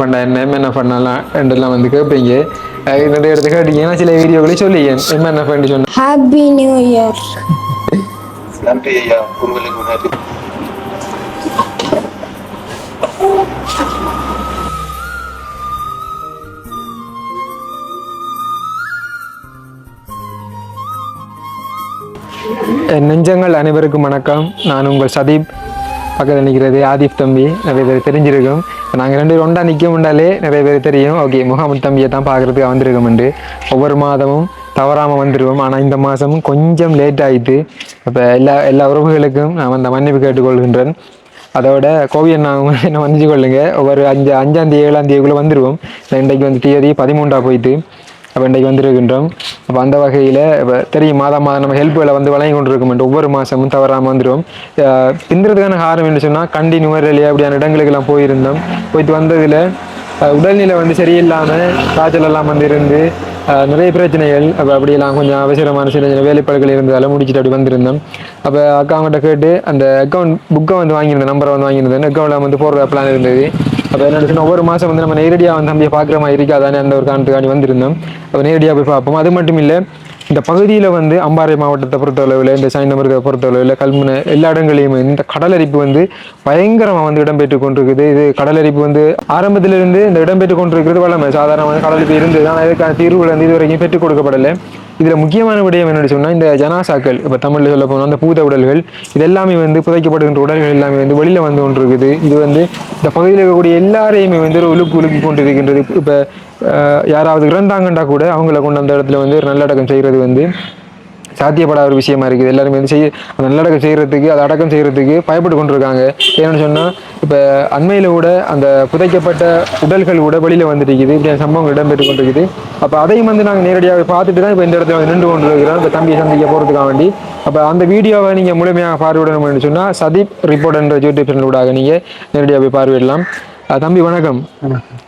பண்ண என்ன பண்ணலாம் என்றெல்லாம் வந்து கேட்பீங்க. நிறைய இடத்துல கேட்டீங்க. நான் சில வீடியோக்களே சொல்லிங்க என்ன பண்ணி சொன்னேன். Happy new year. நன்றி ஐயா, உங்களுக்கு நன்றி. நெஞ்சங்கள் அனைவருக்கும் வணக்கம். நான் உங்கள் சதீப். பக்கத்தில் நிற்கிறது ஆதிப் தம்பி. நிறைய பேர் தெரிஞ்சிருக்கும். நாங்கள் 2 பேரும் ஒன்றா நிற்க முண்டாலே நிறைய பேர் தெரியும். ஓகே, முகமது தம்பியை தான் பார்க்குறதுக்கு வந்திருக்கோம்ண்டு. ஒவ்வொரு மாதமும் தவறாமல் வந்துடுவோம். ஆனால் இந்த மாதமும் கொஞ்சம் லேட் ஆகிட்டு. இப்போ எல்லா உறவுகளுக்கும் நான் அந்த மன்னிப்பு கேட்டுக்கொள்கின்றேன். அதோட கோவியன் நான் என்ன மன்னிச்சு கொள்ளுங்க. ஒவ்வொரு 5ஆம் தேதி 7ஆம் தேதிக்குள்ளே வந்துடுவோம். இன்றைக்கு வந்து தேதி 13 போயிட்டு அப்போ இன்றைக்கு வந்துருக்கின்றோம். அப்போ அந்த வகையில் இப்போ தெரியும் மாதம் நம்ம ஹெல்ப்புகளை வந்து வழங்கி கொண்டு இருக்கோம். ஒவ்வொரு மாதமும் தவறாமல் வந்துடுவோம். பிந்துறதுக்கான காரணம் என்ன சொன்னால் கண்டி நுவரெலியா அப்படியான இடங்களுக்கெல்லாம் போயிட்டு வந்ததில் உடல்நிலை வந்து சரியில்லாமல் காய்ச்சல் எல்லாம் வந்து இருந்து நிறைய பிரச்சனைகள் அப்படியெல்லாம் கொஞ்சம் அவசரமான சில வேலைப்பாடுகள் இருந்ததால் முடிச்சுட்டு அப்படி வந்திருந்தோம். அப்போ அக்காங்கிட்ட கேட்டு அந்த அக்கௌண்ட் புக்கை வந்து வாங்கியிருந்தேன், நம்பரை வந்து வாங்கியிருந்தேன். அக்கௌண்ட்டில் வந்து போடுற பிளான் இருந்தது. அப்போ என்ன சொன்னால் ஒவ்வொரு மாதம் வந்து நம்ம நேரடியாக வந்து தம்பியை பார்க்குற மாதிரி இருக்காதானே அந்த ஒரு காரணத்துக்காண்டி வந்திருந்தோம். அப்போ நேரடியாக போய் பார்ப்போம். அது மட்டும் இல்லை, இந்த பகுதியில் வந்து அம்பாறை மாவட்டத்தை பொறுத்தளவில், இந்த சாய்ந்தமருதை பொறுத்தளவில், கல்முனை எல்லா இடங்களையுமே இந்த கடலரிப்பு வந்து பயங்கரமாக வந்து இடம்பெற்று கொண்டிருக்குது. இது கடலரிப்பு வந்து ஆரம்பத்திலிருந்து இந்த இடம்பெற்று கொண்டிருக்கிறது வளமை. சாதாரணமான கடலரிப்பு இருந்தது. ஆனால் இதுக்கான தீர்வுகள் வந்து இதுவரைக்கும் பெற்றுக் கொடுக்கப்படலை. இதில் முக்கியமான விடயம் என்னென்னு சொன்னால் இந்த ஜனாசாக்கள், இப்போ தமிழில் சொல்ல போனால் அந்த பூத உடல்கள், இது எல்லாமே வந்து புதைக்கப்படுகின்ற உடல்கள் எல்லாமே வந்து வெளியில் வந்து கொண்டிருக்குது. இது வந்து இந்த பகுதியில் இருக்கக்கூடிய எல்லாரையுமே வந்து ஒரு உலுக்கி கொண்டு இருக்கின்றது. இப்போ யாராவது இறந்தாங்கண்டா கூட அவங்கள கொண்டு அந்த இடத்துல வந்து ஒரு நல்லடக்கம் செய்கிறது வந்து சாத்தியப்படாத ஒரு விஷயமா இருக்குது. எல்லாருமே வந்து நல்லடக்கம் செய்கிறதுக்கு, அதை அடக்கம் செய்கிறதுக்கு பயப்பட்டு கொண்டிருக்காங்க. ஏன்னு சொன்னால் இப்போ அண்மையில் கூட அந்த புதைக்கப்பட்ட உடல்கள் கூட வெளியில் வந்துருக்குது. இப்படி சம்பவங்கள் இடம்பெற்று கொண்டிருக்குது. அப்போ அதையும் வந்து நாங்கள் நேரடியாக பார்த்துட்டு தான் இப்போ இந்த இடத்துல வந்து நின்று கொண்டு இருக்கிறோம். இப்போ தம்பியை சந்திக்க போகிறதுக்காக வேண்டி. அப்போ அந்த வீடியோவை நீங்கள் முழுமையாக பார்வையிடணும்னு சொன்னால் சதீப் ரிப்போர்ட் என்ற யூடியூப் சேனலூடாக நீங்கள் நேரடியாக போய் பார்வையிடலாம். தம்பி வணக்கம்.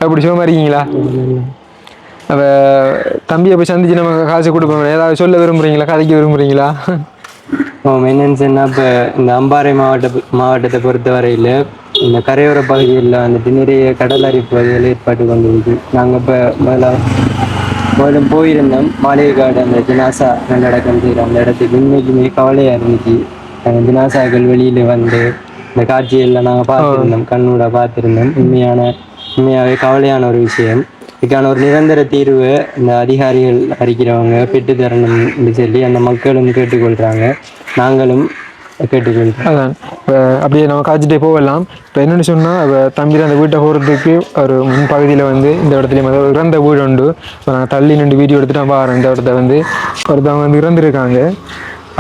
எப்படி சுகமாக இருக்கீங்களா? அப்போ தம்பியை போய் சந்திச்சு நம்ம காசு கொடுப்போம். ஏதாவது சொல்ல விரும்புகிறீங்களா, கதைக்க விரும்புகிறீங்களா? என்னன்னு சொன்னால் இப்போ இந்த அம்பாறை மாவட்டத்தை பொறுத்த வரையில் இந்த கரையோர பகுதிகளில் வந்துட்டு நிறைய கடல் அரிப்பு பகுதிகள் ஏற்பாட்டு கொண்டிருக்கு. நாங்கள் இப்போ முதல்ல போயிருந்தோம் மாளிகைக்காடு அந்த ஜினாசா நல்லடக்கம் செய்கிற அந்த இடத்துக்கு. இன்னைக்குமே கவலையாக இருந்துச்சு. ஜினாசாக்கள் வெளியில் வந்து இந்த காட்சியெல்லாம் நாங்கள் பார்த்துருந்தோம், கண்ணூட பார்த்துருந்தோம். உண்மையாகவே கவலையான ஒரு விஷயம். இதுக்கான ஒரு நிரந்தர தீர்வு இந்த அதிகாரிகள் அறிக்கிறவங்க பெற்று தரணும்னு சொல்லி அந்த மக்களும் கேட்டுக்கொள்கிறாங்க, நாங்களும் கேட்டுக்கொள்கிறோம். அதான் இப்போ அப்படியே நம்ம காய்ச்சிட்டே போகலாம். இப்போ என்னென்னு சொன்னால் தம்பி அந்த வீட்டை போகிறதுக்கு ஒரு முன்பகுதியில் வந்து இந்த இடத்துலையும் ஒரு இறந்த வீடு உண்டு. இப்போ நான் தள்ளி நின்று வீடியோ எடுத்துகிட்டு நான் பாருறேன். இந்த இடத்த வந்து ஒருத்தவங்க வந்து இறந்துருக்காங்க.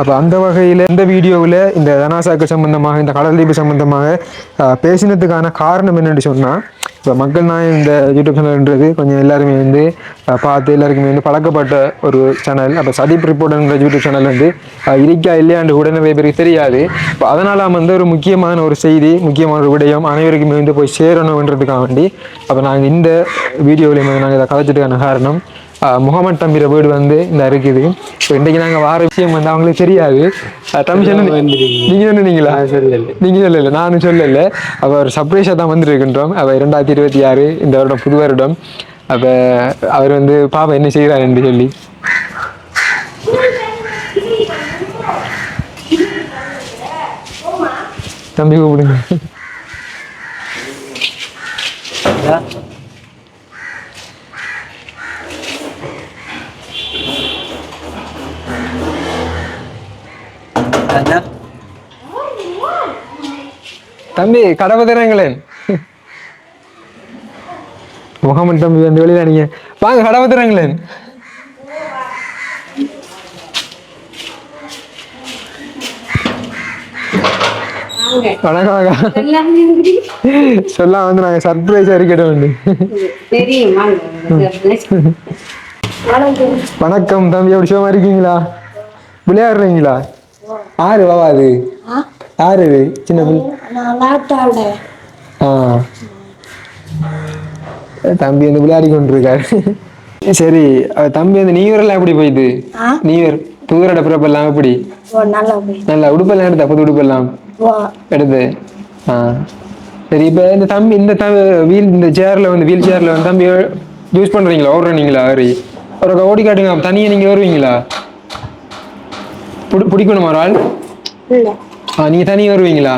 அப்போ அந்த வகையில் இந்த வீடியோவில் இந்த ஜனாசாக்கு சம்பந்தமாக, இந்த கடலரிப்பு சம்பந்தமாக பேசினதுக்கான காரணம் என்னென்னு சொன்னால், இப்போ மக்கள் நாயகம் இந்த யூடியூப் சேனல்ன்றது கொஞ்சம் எல்லாருமே வந்து பார்த்து எல்லாருக்குமே வந்து பழக்கப்பட்ட ஒரு சேனல். அப்போ சதீப் ரிப்போர்ட்ன்ற யூடியூப் சேனல் வந்து இருக்கா இல்லையாண்டு கூட நிறைய பேருக்கு தெரியாது. இப்போ அதனால் வந்து ஒரு முக்கியமான ஒரு செய்தி, முக்கியமான ஒரு விடயம் அனைவருக்குமே வந்து போய் சேரணுன்றதுக்காக வேண்டி அப்போ நாங்கள் இந்த வீடியோவிலையும் நாங்கள் இதை கதைச்சதுக்கான காரணம், முகமது தம்பிர வீடு வந்து இந்த இருக்குது. இப்போ இன்றைக்கு நாங்கள் வார விஷயம் வந்து அவங்களுக்கு தெரியாது. தம்பி சொன்ன நீங்கள் சொன்னீங்களா? நீங்கள் சொல்லலை, நானும் சொல்லலை. அப்போ ஒரு சர்ப்ரைஸாக தான் வந்துருக்கின்றோம். அப்போ 2026 இந்த வருடம் புது வருடம். அப்போ அவர் வந்து பாப்பா என்ன செய்கிறார் என்று சொல்லி தம்பி கூப்பிடுங்க. தம்பி கடவை தரங்களேன். முகமது தம்பி வந்து வெளியில நீங்க வாங்க, கடவை தரங்களேன். சொல்ல வந்து நாங்க சர்ப்ரைஸா இருக்கட்டும் வந்து. வணக்கம் தம்பி, எப்படி சுகமா இருக்கீங்களா? விளையாடுறீங்களா? ஆறு வாவா அது யாரு சின்ன தம்பி வந்து விளையாடி கொண்டிருக்காரு. சரி தம்பி வந்து நியூ இயர் எல்லாம் எப்படி போயிட்டு? நியூ இயர் புதுவரோட பிறப்பெல்லாம் எப்படி? நல்லா உடுப்பெல்லாம் எடுத்தா? புது உடுப்பெல்லாம் எடுத்து சரி இப்போ வீல் இந்த சேர்ல வந்து வீல் சேர்ல வந்து தம்பி யூஸ் பண்றீங்களா ஓடுறீங்களா சரி ஒரு ஓடி காட்டுங்க தனியாக நீங்க வருவீங்களா பிடிக்கணுமா ஒரு ஆள் நீங்க தனியாக வருவீங்களா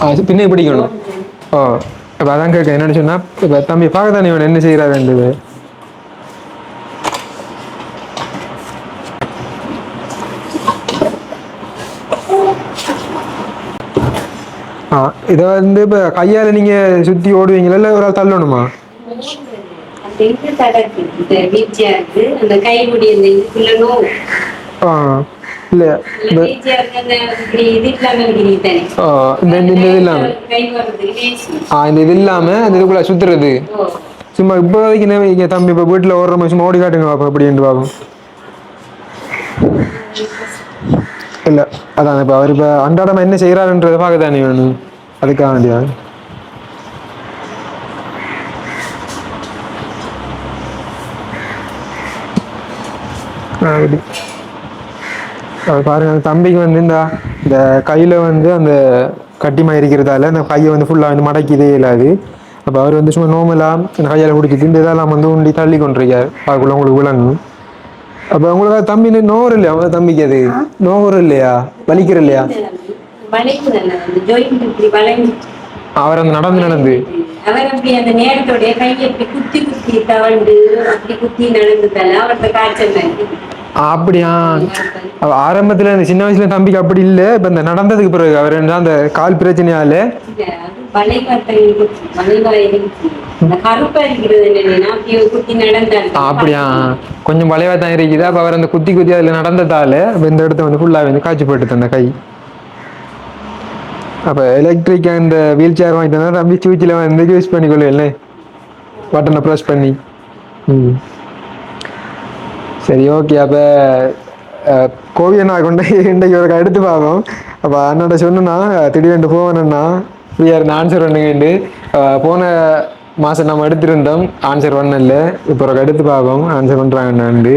சரி பின்னே பிடிக்கணும் ஓ இப்போ அதான் கேட்க என்னன்னு சொன்னா இப்போ தம்பி பார்க்க தானே இவன் என்ன செய்யறாருன்றது இதை வந்து இப்போ கையால் நீங்க சுத்தி ஓடுவீங்களா இல்லை ஒரு ஆள் தள்ளணுமா அந்த இது தடக்கு இந்த வீழ்ச்சியா இருக்கு அந்த கைமுடி அந்த இதுக்குள்ள நோவு ஆ இல்லை வீழ்ச்சியா இருக்கு அந்த இப்படி இது இல்லாம இருக்கிறீங்க தானே இந்த இது இல்லாம கை வர்றதுக்கு லேசு. இந்த இது இல்லாம அந்த இதுக்குள்ள சுத்துறது ஓ சும்மா இப்போதைக்கு இங்க தம்பி இப்போ வீட்டில் ஓடுற மாதிரி சும்மா ஓடி காட்டுங்க பார்ப்போம் எப்படின்ட்டு பார்ப்போம் இல்லை அதான் இப்போ அவர் இப்போ அன்றாடம் என்ன செய்கிறாருன்றதை பார்க்க தானே வேணும் அதுக்காக வேண்டியா அப்படி அது பாருங்க அந்த தம்பிக்கு வந்து இந்த கையில் வந்து அந்த கட்டிமா இருக்கிறதால அந்த கையை வந்து ஃபுல்லாக வந்து மடக்கிதே இல்லாது அப்போ அவர் வந்து சும்மா நோமலாக அந்த கையால் பிடிச்சிட்டு இந்த இதெல்லாம் வந்து உண்டி தள்ளி கொண்டிருக்கார் அதுக்குள்ள உங்களுக்கு விளங்கும் அப்போ உங்களுக்கு தம்பி நோவர் இல்லையா அவங்க தம்பிக்கு அது நோவர் இல்லையா வலிக்கிற இல்லையா வளைவு தானே அந்த ஜோயிண்ட் இப்படி வளைஞ்சு அவர் அந்த நடந்து அவர் அப்படி அந்த நேரத்தோடைய கையை இப்படி குத்தி குத்தி தவண்டு அப்படி குத்தி நடந்ததால அவர்கிட்ட காய்ச்சல் இருக்குது அப்படியா ஆரம்பத்துல இந்த சின்ன வயசுல தம்பிக்கு அப்படி இல்லை இப்ப இந்த நடந்ததுக்கு பிறகு அவர் அந்த கால் பிரச்சனையால அப்படியா கொஞ்சம் வளைவா தான் இருக்குது அப்ப அவர் அந்த குத்தி குத்தி அதுல நடந்ததால இந்த இடத்த வந்து ஃபுல்லா வந்து காய்ச்சி போயிட்டு அந்த கை அப்ப எலக்ட்ரிக் அந்த வீல் சேர் வாங்கி தந்தா தம்பி சூச்சில வந்து யூஸ் பண்ணிக்கொள்ள பட்டனை ப்ரெஸ் பண்ணி சரி ஓகே அப்போ கோவியை நான் கொண்டு இன்றைக்கு ஒரு எடுத்து பார்ப்போம் அப்போ அண்ணாட்ட சொன்னா திடீர்னு போவேன்னா ஃப்ரீயாக இருந்த ஆன்சர் பண்ணுங்கண்டு போன மாதம் நம்ம எடுத்திருந்தோம் ஆன்சர் பண்ணல இப்போ ஒரு எடுத்து பார்ப்போம் ஆன்சர் பண்ணுறாங்கண்ணாண்டு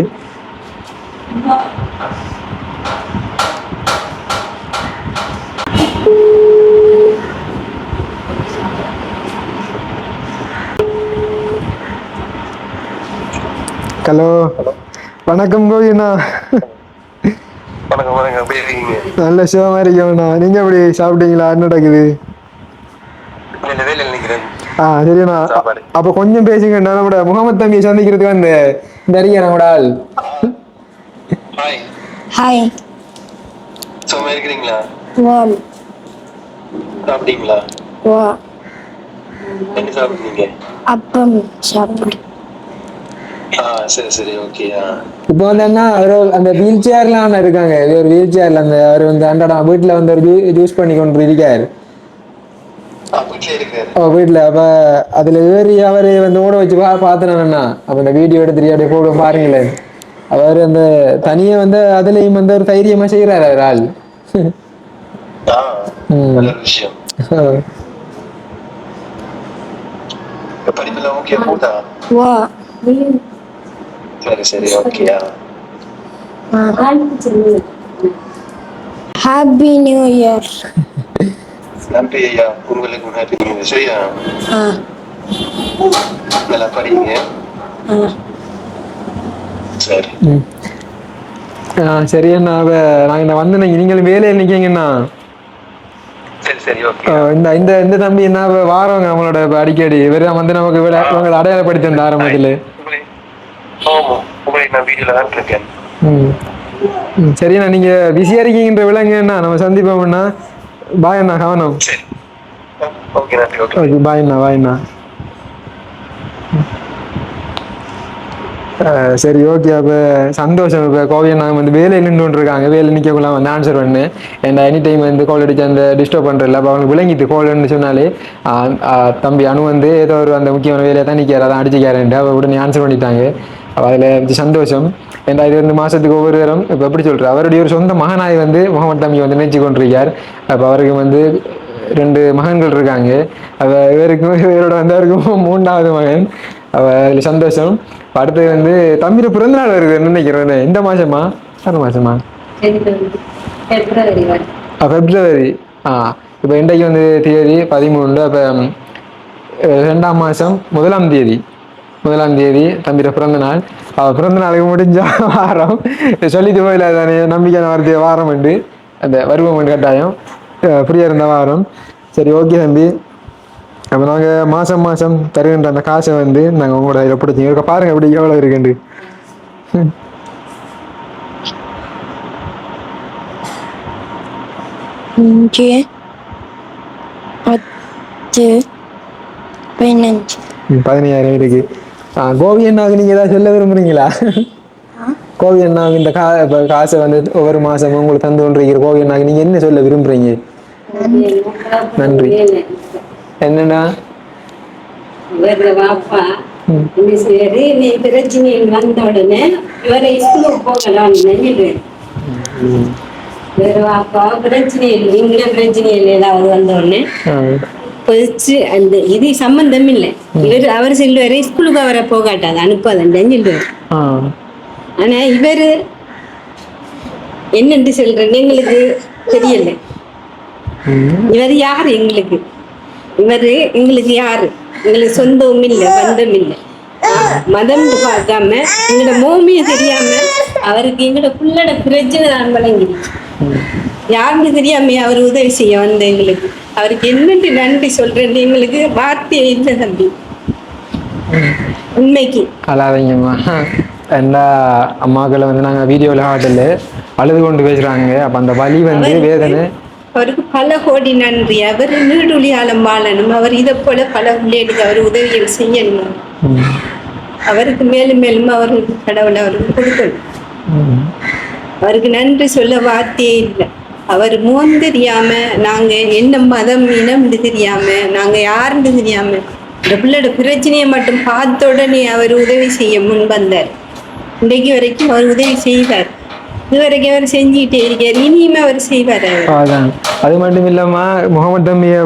ஹலோ வணக்கம் கோவிண்ணா வணக்கம் வணக்கம் எப்படி இருக்கீங்க நல்ல சிவமா இருக்கேண்ணா நீங்க எப்படி சாப்பிட்டீங்களா என்ன நடக்குது வேலையில் நினைக்கிறேன் சரிண்ணா அப்ப கொஞ்சம் பேசுங்கண்ணா நம்மட முகமது தம்பியை சந்திக்கிறதுக்கு வந்து இந்த அறிய நம்மட ஆள் ஹாய் ஹாய் சும்மா இருக்கிறீங்களா வாம் சாப்பிட்டீங்களா வா என்ன சாப்பிட்டீங்க அப்பம் சாப்பிடு சரி சரி ஓகே இப்போ வந்து என்ன அந்த வீல் சேர்லாம் இருக்காங்க ஒரு வீல் சேர்ல அந்த அவர் வந்து அன்றாடம் வீட்டுல வந்து ஒரு யூஸ் பண்ணி கொண்டு இருக்காரு வீட்டுல அப்ப அதுல ஏறி அவரு வந்து ஓட வச்சு பாத்துனா அப்ப இந்த வீடியோ எடுத்துட்டு அப்படியே போட பாருங்களேன் அவர் அந்த தனியா வந்து அதுலயும் வந்து ஒரு தைரியமா செய்யறாரு அவர் ஆள் விஷயம் படிப்பெல்லாம் ஓகே போட்டா வா சரி சரி ஓகேயா ஹாப்பி நியூ இயர் நன்றி ஐயா உங்களுக்கு ஹாப்பி நியூ இயர் சரியா ஆ நல்லா படிங்க சரி சரி அண்ணா நாங்க வந்து நீங்களும் வேலையில் நிக்கீங்கண்ணா சரி சரி ஓகே இந்த இந்த தம்பி என்ன வாரவங்க அவங்களோட அடிக்கடி இவரு வந்து நமக்கு உங்களை அடையாளப்படுத்தி அந்த ஆரம்பத்துல உங்களை நான் வீடியோல தான் இருக்கேன் சரிண்ணா நீங்க பிஸியா இருக்கீங்கன்ற விலங்குண்ணா நம்ம சந்திப்போம்ண்ணா பாய் அண்ணா கவனம் சரி ஓகே நன்றி ஓகே பாய்ண்ணா பாய்ண்ணா சரி ஓகே அப்போ சந்தோஷம் இப்போ கோவியை நாங்கள் வந்து வேலையில் நின்று இருக்காங்க வேலை நிற்கக்குள்ள வந்து ஆன்சர் பண்ணு அண்ட் எனி டைம் வந்து கால் அடிச்சு அந்த டிஸ்டர்ப் பண்ணுறதில்ல அப்போ அவனுக்கு விளங்கிட்டு கால்னு சொன்னாலே தம்பி அணு வந்து ஏதோ ஒரு அந்த முக்கியமான வேலையை தான் நிற்கிறார் அதான் அடிச்சுக்காரன்ட்டு அவள் உடனே ஆன்சர் பண்ணிட்டாங்க அப்போ அதில் சந்தோஷம் ஏன்னா இது வந்து மாதத்துக்கு ஒவ்வொரு தரம் இப்போ எப்படி சொல்கிறேன் அவருடைய ஒரு சொந்த மகனாய் வந்து முகமது தம்பி வந்து நினைச்சு கொண்டிருக்கார் அப்போ அவருக்கு வந்து 2 மகன்கள் இருக்காங்க இவரோட வந்து அவருக்கும் 3வது மகன் அதில் சந்தோஷம் அடுத்து வந்து தம்பியோட பிறந்த நாள் வருது நினைக்கிறேன் எந்த மாசமா 6 மாசமா பிப்ரவரி இப்போ இன்றைக்கு வந்து தேதி 13. அப்போ 2ஆம் மாதம் 1ஆம் தேதி தம்பியோட பிறந்த நாள். அவள் பிறந்த நாளுக்கு முடிஞ்ச வாரம் சொல்லிட்டு போயில தானே நம்பிக்கையான வார்த்தையை வாரம் உண்டு, அந்த வருவம் கட்டாயம் ஃப்ரீயாக இருந்த வாரம். சரி, ஓகே தம்பி. அப்போ நாங்கள் மாதம் தருகின்ற அந்த காசை வந்து நாங்கள் உங்களோட இதில் பிடிச்சிங்க பாருங்கள் எப்படி எவ்வளோ இருக்குண்டு. அஞ்சு 10 15. 15,000 இருக்கு. கோவி அண்ணாவுக்கு நீங்கள் ஏதாவது சொல்ல விரும்புறீங்களா? கோவி அண்ணாவுக்கு இந்த காசை வந்து ஒவ்வொரு மாதமும் உங்களுக்கு தந்து கொண்டிருக்கிற கோவி அண்ணாவுக்கு நீங்கள் என்ன சொல்ல விரும்புறீங்க? நன்றி. என்னன்னா இவர பாப்பா என்ன செய்யறது, நீ பிரச்சனையில் வந்த உடனே இவரை ஸ்கூலுக்கு போகலாம்னு நினைக்கிறேன். வேற பாப்பா பிரச்சனை இல்லை, இங்க பிரச்சனை இல்லை, ஏதாவது வந்த உடனே போச்சு. அந்த இது சம்பந்தம் இல்லை. அவர் சொல்லுவாரு ஸ்கூலுக்கு அவரை போகாட்டாது அனுப்பாதன்னு சொல்லுவார். ஆனா இவரு என்னன்னு சொல்றேன்னு எங்களுக்கு தெரியல. இவர் யாரு எங்களுக்கு? இவரு எங்களுக்கு யாரு? எங்களுக்கு சொந்தமும் இல்லை, பந்தம் இல்லை. மதம் பார்க்காம எங்களோட மோமியை தெரியாம அவருக்கு எங்களோட புள்ளோட பிரச்சனை தான் வழங்கிடுச்சு. யாருன்னு தெரியாம அவர் உதவி செய்ய வந்த எங்களுக்கு அவருக்கு என்னென்று நன்றி சொல்றேன்னு எங்களுக்கு வார்த்தையே இல்லை தம்பி. உண்மைக்கு அழாதீங்கம்மா. எல்லா அம்மாக்களை வந்து நாங்கள் வீடியோவில் ஹாட்டில் அழுது கொண்டு பேசுகிறாங்க. அப்போ அந்த வலி வந்து வேதனை அவருக்கு பல கோடி நன்றி. அவர் நீடுழியாலம் வாழணும். அவர் இதை போல பல பிள்ளைகளுக்கு அவர் உதவிகள் செய்யணும். அவருக்கு மேலும் மேலும் அவருக்கு கடவுளை அவருக்கு கொடுக்கணும். அவருக்கு நன்றி சொல்ல வார்த்தையே இல்லை. அவர் முகம் தெரியாம, நாங்க என்ன மதம் இனம் தெரியாம, நாங்க யாருன்னு தெரியாம இந்த பிள்ளையோட பிரச்சனையை மட்டும் பார்த்த உடனே அவர் உதவி செய்ய முன் வந்தார். இன்றைக்கு வரைக்கும் அவர் உதவி செய்வார். இதுவரைக்கும் அவர் செஞ்சுக்கிட்டே இருக்கார். இனியுமே அவர் செய்வார். அதான். அது மட்டும் இல்லாம முகமது தம்பியை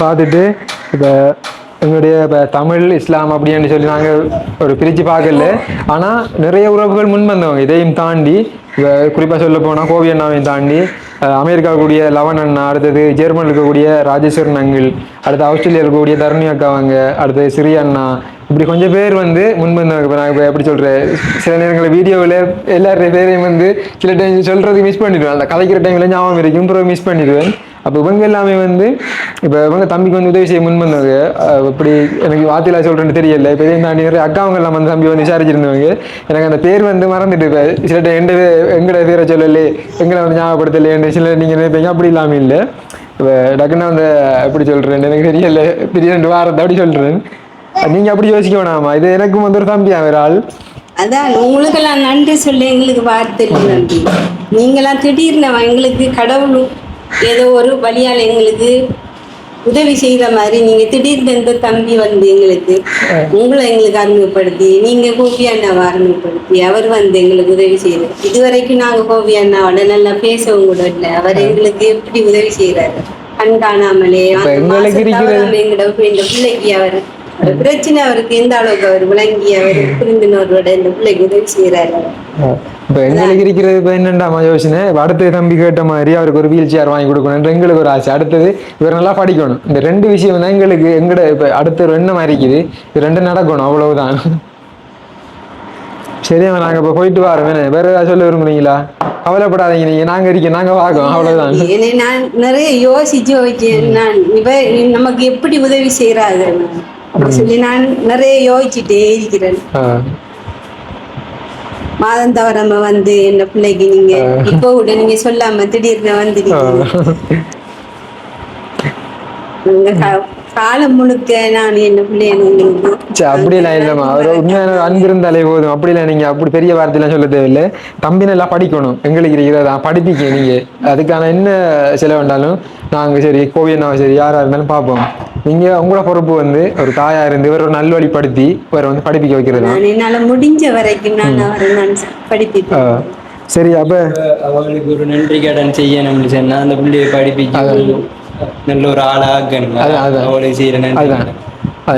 பார்த்துட்டு இப்போ எங்களுடைய இப்போ தமிழ் இஸ்லாம் அப்படின்னு சொல்லி நாங்கள் ஒரு பிரித்து பார்க்கல. ஆனால் நிறைய உறவுகள் முன் வந்தவங்க. இதையும் தாண்டி குறிப்பாக சொல்ல போனால் கோவி அண்ணாவையும் தாண்டி அமெரிக்கா கூடிய லவன் அண்ணா, அடுத்தது ஜெர்மனில் இருக்கக்கூடிய ராஜேஸ்வரன் அங்கிள், அடுத்து ஆஸ்திரேலியா இருக்கக்கூடிய தருணி அக்காவங்க, அடுத்தது சிறி அண்ணா, இப்படி கொஞ்சம் பேர் வந்து முன்வந்தவங்க. இப்போ நான் இப்போ எப்படி சொல்கிறேன், சில நேரங்களில் வீடியோவில் எல்லாருடைய பேரையும் வந்து சில டைம் சொல்கிறதுக்கு மிஸ் பண்ணிடுவேன். அந்த கதைக்கிற டைமில் ஞாபகம் இருக்கும், பிறகு மிஸ் பண்ணிடுவேன். அப்போ இவங்க எல்லாமே வந்து இப்போ இவங்க தம்பிக்கு வந்து உதவி செய்ய முன் வந்தவங்க. இப்படி எனக்கு வார்த்தையில சொல்கிறேன்னு தெரியல. இப்போ இதையும் தாண்டி நிறைய அக்காவங்கெல்லாம் வந்து தம்பி வந்து விசாரிச்சிருந்தவங்க. எனக்கு அந்த பேர் வந்து மறந்துட்டு இப்போ சில டைம் எங்களோட பேரை சொல்லலை, எங்களை வந்து ஞாபகப்படுத்தலை, சில நீங்கள் நினைப்பீங்க. அப்படி இல்லாமல் இல்லை. இப்போ டக்குன்னு வந்து எப்படி சொல்கிறேன் எனக்கு தெரியல, பெரிய 2 வாரத்தை அப்படி சொல்கிறேன். நீங்க அப்படி யோசிக்க வேணாமா? இது எனக்கும் வந்து ஒரு தம்பியா ஒரு ஆள். அதான் உங்களுக்கெல்லாம் நன்றி சொல்லி எங்களுக்கு வார்த்தை இல்லை நன்றி. நீங்களாம் திடீர்னு எங்களுக்கு கடவுள் ஏதோ ஒரு வழியால் எங்களுக்கு உதவி செய்கிற மாதிரி நீங்க திடீர்னு இந்த தம்பி வந்து எங்களுக்கு உங்களை எங்களுக்கு அறிமுகப்படுத்தி, நீங்க கோபி அண்ணாவை அறிமுகப்படுத்தி அவர் வந்து எங்களுக்கு உதவி செய்யறாரு. இதுவரைக்கும் நாங்க கோபி அண்ணாவோட நல்லா பேசவும் கூட இல்லை. அவர் எங்களுக்கு எப்படி உதவி செய்யறாரு கண் காணாமலே எங்களோட பிள்ளைக்கு அவர் பிரச்சனை அவருக்கு எந்த அளவுக்கு அவர் விளங்கி அவர் புரிந்தினோரோட இந்த பிள்ளைக்கு உதவி செய்யறாரு. இப்ப எங்களுக்கு இருக்கிறது இப்ப என்னண்டாமா யோசனை, அடுத்த தம்பி கேட்ட மாதிரி அவருக்கு ஒரு வீல் சேர் வாங்கி கொடுக்கணும் எங்களுக்கு ஒரு ஆசை. அடுத்தது இவர் நல்லா படிக்கணும். இந்த 2 விஷயம் தான் எங்களுக்கு எங்கட இப்ப அடுத்த ஒரு எண்ணம் இருக்குது. இது 2 நடக்கணும், அவ்வளவுதான். சரியா, நாங்க இப்ப போயிட்டு வரோம். வேற ஏதாவது சொல்ல விரும்புறீங்களா? கவலைப்படாதீங்க, நீங்க நாங்க இருக்கோம், நாங்க பார்க்கோம், அவ்வளவுதான். நான் நிறைய யோசிச்சு வைக்கேன். நான் நமக்கு எப்படி உதவி செய்யறாரு அப்படி சொல்லி நான் நிறைய யோசிச்சுட்டே இருக்கிறேன். மாதம் தவறாம வந்து என்ன பிள்ளைக்கு நீங்க இப்போ கூட நீங்க சொல்லாம திடீர்னு வந்துருக்கீங்க. காலம் முழுக்க நான் என்ன பிள்ளைங்க அப்படியெல்லாம் இல்லைம்மா. அவர் உண்மையான அன்பு இருந்தாலே போதும். அப்படிலாம் நீங்க அப்படி பெரிய வார்த்தையெல்லாம் சொல்ல தேவையில்லை. தம்பி நல்லா படிக்கணும், எங்களுக்கு இருக்கிறதா படிப்பிக்க நீங்க. அதுக்கான என்ன செலவுண்டாலும் நாங்க சரி கோவியனாவும் சரி யாரா இருந்தாலும் பார்ப்போம். நீங்க உங்களோட பொறுப்பு வந்து ஒரு தாயா இருந்து இவர் ஒரு நல்வழிப்படுத்தி இவரை வந்து படிப்பிக்க வைக்கிறது. என்னால முடிஞ்ச வரைக்கும் நான் அவரை நான் படிப்பேன். சரி, அப்ப அவங்களுக்கு ஒரு நன்றி கடன் செய்யணும்னு சொன்னா அந்த பிள்ளையை படிப்பிக்க நல்ல ஒரு ஆளாக செய்யறேன். அதுதான்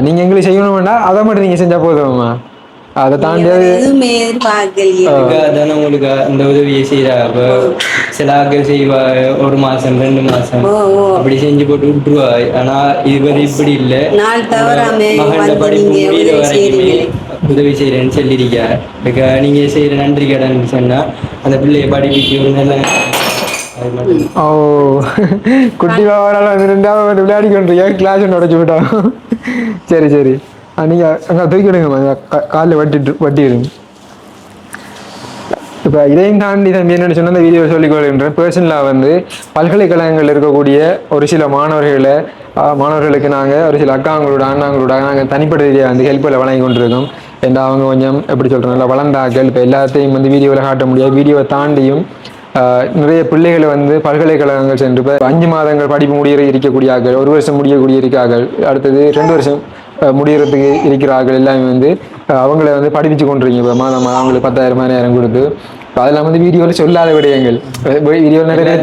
நீங்க எங்களுக்கு செய்யணும் வேண்டாம், அதை மட்டும் நீங்க செஞ்சா போதும்மா. அதை நீங்க தாண்டி வேற எதுவுமே எதிர்பார்க்கலையே. அதான உங்களுக்கு அந்த உதவியை செய்யறா. அப்ப சில ஆட்கள் செய்வா 1 மாசம் 2 மாசம் ஓ ஓ அப்படி செஞ்சு போட்டு விட்டுருவா. ஆனா இவர் இப்படி இல்லை. நாள் தவறாம மகள வந்து படிப்பு நீங்க முடிகிற உதவி வரைக்குமே செய்றீங்களே. உதவி செய்யறேன்னு சொல்லியிருக்கா. நீங்க செய்யற நன்றி கடன் சொன்னா அந்த பிள்ளைய படிப்பிக்கு ஒரு நல்ல அது மட்டும். ஓ குட்டி பாவாடால வந்து 2வது விளையாடி கொண்டிருக்கா, கிளாஸ் ஒன்று உடச்சு விட்டோம். சரி சரி, நீங்கள் அங்கே தூக்கி விடுங்க, காலில் வட்டிடுங்க. இப்போ இதையும் தாண்டி தம்பி என்னென்னு சொன்னால், அந்த வீடியோ சொல்லிக்கொள்கின்ற பர்சனலாக வந்து பல்கலைக்கழகங்களில் இருக்கக்கூடிய ஒரு சில மாணவர்களுக்கு நாங்கள் ஒரு சில அக்காங்களோட அண்ணாங்களோட நாங்கள் தனிப்பட்ட ரீதியாக வந்து ஹெல்ப்பில் வழங்கி கொண்டிருக்கோம். ஏன்னா அவங்க கொஞ்சம் எப்படி சொல்கிறோம், நல்லா வளர்ந்தாக்கள். இப்போ எல்லாத்தையும் வந்து வீடியோவில் காட்ட முடியாது. வீடியோவை தாண்டியும் நிறைய பிள்ளைகளை வந்து பல்கலைக்கழகங்கள் சென்று இப்போ 5 மாதங்கள் படிப்பு இருக்கக்கூடிய ஆக்கள், 1 வருஷம் முடியக்கூடிய இருக்கார்கள், அடுத்தது 2 வருஷம் முடிகிறதுக்கு இருக்கிறார்கள். எல்லாமே வந்து அவங்கள வந்து படிப்பிச்சு கொண்டிருக்கீங்க. இப்போ மாதம் அவங்களுக்கு 10,000 10,000 கொடுத்து அதெல்லாம் வந்து வீடியோவில் சொல்லாத விடயங்கள். வீடியோவில் நிறைய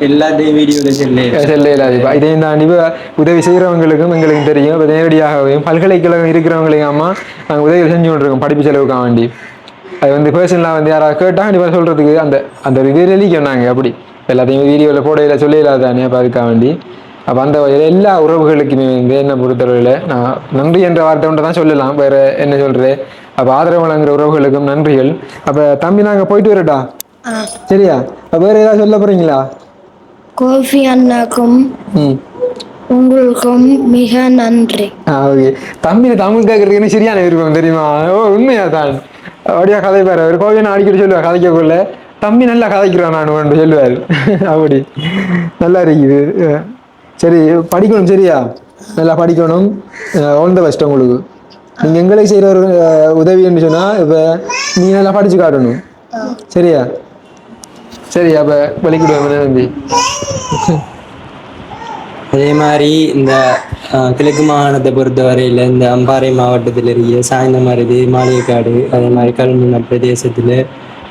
எல்லாத்தையும் வீடியோவில் செல்லாது. இதையும் தாண்டி உதவி செய்கிறவங்களுக்கும் எங்களுக்கு தெரியும். இப்போ நேரடியாகவும் பல்கலைக்கழகம் இருக்கிறவங்களையும் அம்மா நாங்கள் உதவி செஞ்சு கொண்டிருக்கோம் படிப்பு செலவுக்காக வேண்டி. அது வந்து பர்சனலாக வந்து யாராவது கேட்டால் கண்டிப்பாக சொல்கிறதுக்கு அந்த ஒரு இது எழுதிக்கொண்டாங்க. அப்படி எல்லாத்தையும் வீடியோவில் போடையில் சொல்லிடலாதானே. அப்போ அதுக்காக வேண்டி அப்போ அந்த எல்லா உறவுகளுக்குமே வந்து என்ன பொறுத்தளவில் நான் நன்றி என்ற வார்த்தை ஒன்று தான் சொல்லலாம், வேறு என்ன சொல்கிறது. அப்போ ஆதரவு வழங்குற உறவுகளுக்கும் நன்றிகள். அப்போ தம்பி நாங்கள் போயிட்டு வரட்டா? சரியா? வேறு ஏதாவது சொல்ல போகிறீங்களா? கோஃபி அண்ணாக்கும் உங்களுக்கும் மிக நன்றி. ஓகே, தம்பி தமிழ் கேட்கறதுக்கு சரியான விருப்பம் தெரியுமா? ஓ உண்மையா தான் அப்படியா கதைப்பார். அவர் கோவியனை அடிக்கடி சொல்லுவார் கதைக்கக்குள்ள, தம்பி நல்லா கதைக்கிறான் நான் சொல்லுவார். அப்படி நல்லா இருக்குது. சரி படிக்கணும், சரியா? நல்லா படிக்கணும். ஆல் தி பெஸ்ட் உங்களுக்கு. நீங்கள் எங்களை செய்கிற ஒரு உதவின்னு சொன்னால் இப்போ நீங்கள் நல்லா படித்து காட்டணும், சரியா? சரி, அப்போ வலிக்கிடுவேன் தம்பி. அதே மாதிரி இந்த கிழக்கு மாகாணத்தை பொறுத்தவரையில் இந்த அம்பாறை மாவட்டத்தில் இருக்க சாய்ந்தமருது, மாளிகைக்காடு, அதே மாதிரி கல்முனை பிரதேசத்தில்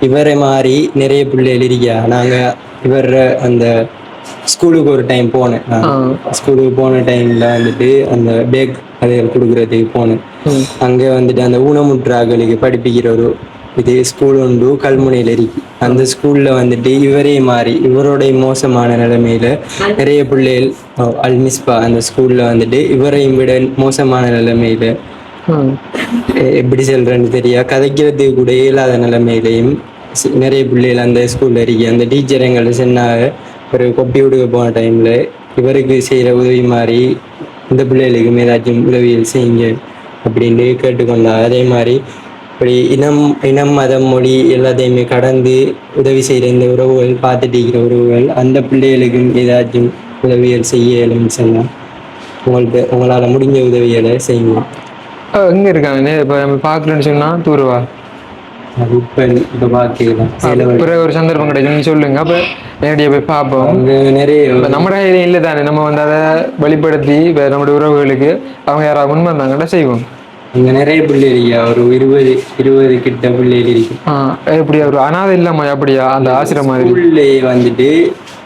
இவரை மாதிரி நிறைய பிள்ளைகள் இருக்கா. நாங்கள் இவர் அந்த ஸ்கூலுக்கு ஒரு டைம் போனேன். ஸ்கூலுக்கு போன டைமில் வந்துட்டு அந்த பேக் அதை கொடுக்குறதுக்கு போனேன். அங்கே வந்துட்டு அந்த ஊனமுற்றாக்களுக்கு படிப்பிக்கிற ஒரு இது ஸ்கூல் உண்டு கல்முனையில் இருக்கு. அந்த ஸ்கூலில் வந்துட்டு இவரே மாறி இவருடைய மோசமான நிலைமையில நிறைய பிள்ளைகள் அல்மிஸ்பா அந்த ஸ்கூலில் வந்துட்டு இவரையும் விட மோசமான நிலைமையில எப்படி சொல்றேன்னு தெரியா கதைக்கிறதுக்கு கூட இயலாத நிலைமையிலையும் நிறைய பிள்ளைகள் அந்த ஸ்கூலில் இருக்கு. அந்த டீச்சர் எங்களை சொன்னாங்க, ஒரு கொப்பி விடுக்க போன டைமில் இவருக்கு செய்கிற உதவி மாதிரி இந்த பிள்ளைகளுக்கும் ஏதாச்சும் உதவிகள் செய்யுங்க அப்படின்னு கேட்டுக்கொண்டாங்க. அதே மாதிரி இப்படி இனம் மதம் மொழி எல்லாத்தையுமே கடந்து உதவி செய்கிற இந்த உறவுகள், பார்த்துட்டு இருக்கிற உறவுகள், அந்த பிள்ளைகளுக்கும் ஏதாச்சும் உதவிகள் செய்யணும்னு சொன்னால் உங்களால் முடிஞ்ச உதவிகளை செய்யுங்க. எங்கே இருக்காங்க இப்போ நம்ம பார்க்கலன்னு சொன்னால் தூருவா அது இப்போ பார்க்கலாம். ஒரு சந்தர்ப்பம் கிடைக்கும் சொல்லுங்க, அப்போ நேரடியாக போய் பார்ப்போம். அங்கே நிறைய நம்ம இல்லை தானே, நம்ம வந்து அதை வெளிப்படுத்தி இப்போ நம்முடைய உறவுகளுக்கு அவங்க யாராவது முன் வந்தாங்கன்னா செய்வோம். இங்க நிறைய பிள்ளையா ஒரு 20 கிட்ட பிள்ளைகள் இருக்கு. எப்படியா ஒரு அனாதை இல்லாம அப்படியா அந்த ஆசிரமம் ஸ்கூல்லே வந்துட்டு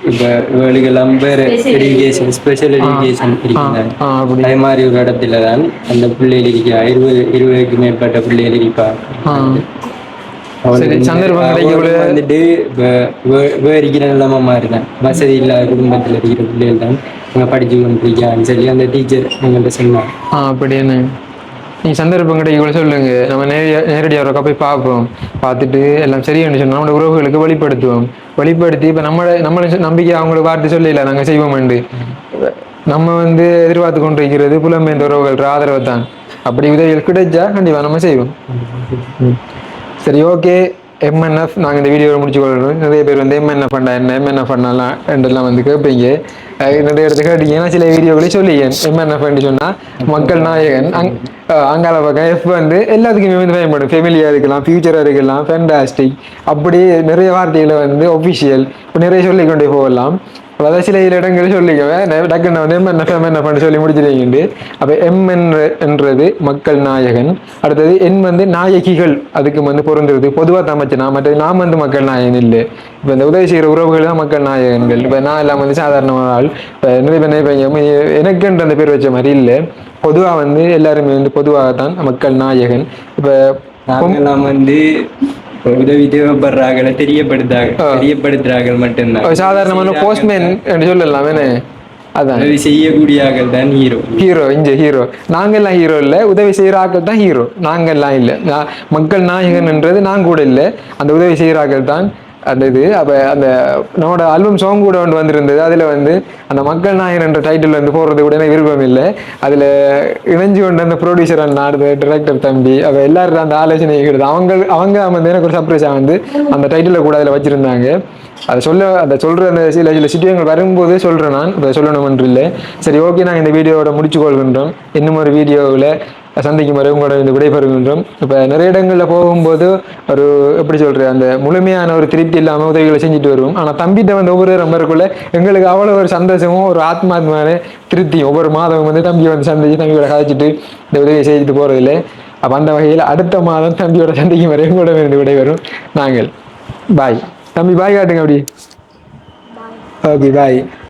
இப்ப இவளுக்கெல்லாம் வேற எஜுகேஷன் ஸ்பெஷல் எஜுகேஷன் இருக்கிறாங்க. அதே மாதிரி ஒரு இடத்துல தான் அந்த பிள்ளைகள் இருக்கா 20க்கு மேற்பட்ட பிள்ளைகள் இருக்கா. வந்துட்டு இருக்கிற நிலைமை மாதிரி தான், வசதி இல்லாத குடும்பத்துல இருக்கிற பிள்ளைகள் தான் அங்க படிச்சு கொண்டிருக்கான்னு சொல்லி அந்த டீச்சர் எங்கள்கிட்ட சொன்னாங்க. அப்படின்னு நீங்கள் சந்தர்ப்பம் கிடைக்க சொல்லுங்க, நம்ம நேரடியாக போய் பார்ப்போம். பார்த்துட்டு எல்லாம் சரியானு சொன்னால் நம்மளோட உறவுகளுக்கு வெளிப்படுத்தி இப்போ நம்மளை நம்பிக்கை அவங்களுக்கு வார்த்தை சொல்லல நாங்கள் செய்வோம்ண்டு. நம்ம வந்து எதிர்பார்த்து கொண்டு இருக்கிறது புலம்பெயர்ந்த உறவுகள் ஆதரவை தான். அப்படி உதவிகள் கிடைச்சா கண்டிப்பாக நம்ம செய்வோம். சரி, ஓகே. எம்என்எஃப் நாங்கள் இந்த வீடியோவை முடிச்சு கொள்ளணும். நிறைய பேர் வந்து எம்என்எஃப் பண்ணா என்ன, எம்என்எஃப் பண்ணலாம் என்றெல்லாம் வந்து கேட்பீங்க. நிறைய இடத்துக்கு கேட்டீங்கன்னா சில வீடியோக்களே சொல்லிங்க. எம்என்எஃப் சொன்னால் மக்கள் நாயகன், அங்கால பக்கம் எஃப் வந்து எல்லாத்துக்குமே வந்து பயன்படும். ஃபெமிலியாக இருக்கலாம், ஃபியூச்சராக இருக்கலாம், ஃபேண்டாஸ்டிக், அப்படி நிறைய வார்த்தைகளை வந்து ஒஃபிஷியல் இப்போ நிறைய சொல்லிக்கொண்டே போகலாம். அதாவது சில இடங்கள் சொல்லிக்குவேன் டக்குன்னு வந்து எம்என்எஃப் சொல்லி முடிச்சிருக்கீங்க. அப்போ என்றது மக்கள் நாயகன், அடுத்தது என் வந்து நாயகிகள், அதுக்கு வந்து பொருந்துறது பொதுவாக அமைச்சுனா, மற்றது நாம் வந்து மக்கள் நாயகன் இல்லை. இப்போ இந்த உதவி செய்கிற உறவுகள் தான் மக்கள் நாயகன்கள். இப்போ நான் எல்லாம் வந்து சாதாரணமான ஆள். இப்போ நிறைய பேர் நினைப்பீங்க எனக்குன்ற அந்த பேர் வச்ச மாதிரி இல்லை. பொதுவாக வந்து எல்லாருமே வந்து பொதுவாகத்தான் மக்கள் நாயகன். இப்போ நாங்கெல்லாம் வந்து உதவி தேவைப்படுறாங்கள தெரியப்படுத்துறார்கள் மட்டும்தான். ஒரு சாதாரணமான போஸ்ட்மேன் என்று சொல்லலாம் என்ன. அதான் உதவி செய்யக்கூடிய தான் ஹீரோ. ஹீரோ நாங்கெல்லாம் ஹீரோ இல்லை, உதவி செய்கிற ஆக்கள் தான் ஹீரோ, நாங்கெல்லாம் இல்லை. மக்கள் நாயகன்ன்றது நான் கூட இல்லை, அந்த உதவி செய்கிற ஆக்கள் தான் அந்த இது. அப்போ அந்த நம்மளோட ஆல்பம் சாங் கூட ஒன்று வந்திருந்தது, அதில் வந்து அந்த மக்கள் நாயகன் என்ற டைட்டில் வந்து போடுறது கூட எனக்கு விருப்பம் இல்லை. அதில் இணைஞ்சு கொண்டு அந்த ப்ரொடியூசர் நாடு டிரெக்டர் தம்பி அப்போ எல்லாரும் அந்த ஆலோசனை கிடையாது. அவங்க வந்து எனக்கு ஒரு சர்ப்ரைஸாக வந்து அந்த டைட்டிலை கூட அதில் வச்சுருந்தாங்க. அதை சொல்கிற அந்த சில சிச்சுவேஷன் வரும்போது சொல்கிறேன், நான் இப்போ சொல்லணுமென்று இல்லை. சரி, ஓகே, நாங்கள் இந்த வீடியோவோட முடிச்சு கொள்கின்றோம். இன்னும் ஒரு வீடியோவில் சந்திக்கும் வரை உங்களோட இந்த விடைபெறுகின்றோம். இப்போ நிறைய இடங்களில் போகும்போது ஒரு எப்படி சொல்கிறது, அந்த முழுமையான ஒரு திருப்தி இல்லாமல் உதவிகளை செஞ்சுட்டு வருவோம். ஆனால் தம்பிகிட்ட வந்து ஒவ்வொரு நம்பருக்குள்ள எங்களுக்கு அவ்வளோ ஒரு சந்தோஷமும் ஒரு ஆத்மாத்மான திருப்தியும். ஒவ்வொரு மாதமும் வந்து தம்பியை வந்து சந்திச்சு தம்பியோட கதைச்சிட்டு இந்த உதவியை செய்துட்டு போகிறதில்லை. அப்போ அந்த வகையில் அடுத்த மாதம் தம்பியோட சந்திக்கும் வரை உங்களோட இந்த விடைபெறும் நாங்கள். பாய் தம்பி, பாய் காட்டுங்க அப்படி. ஓகே, பாய்.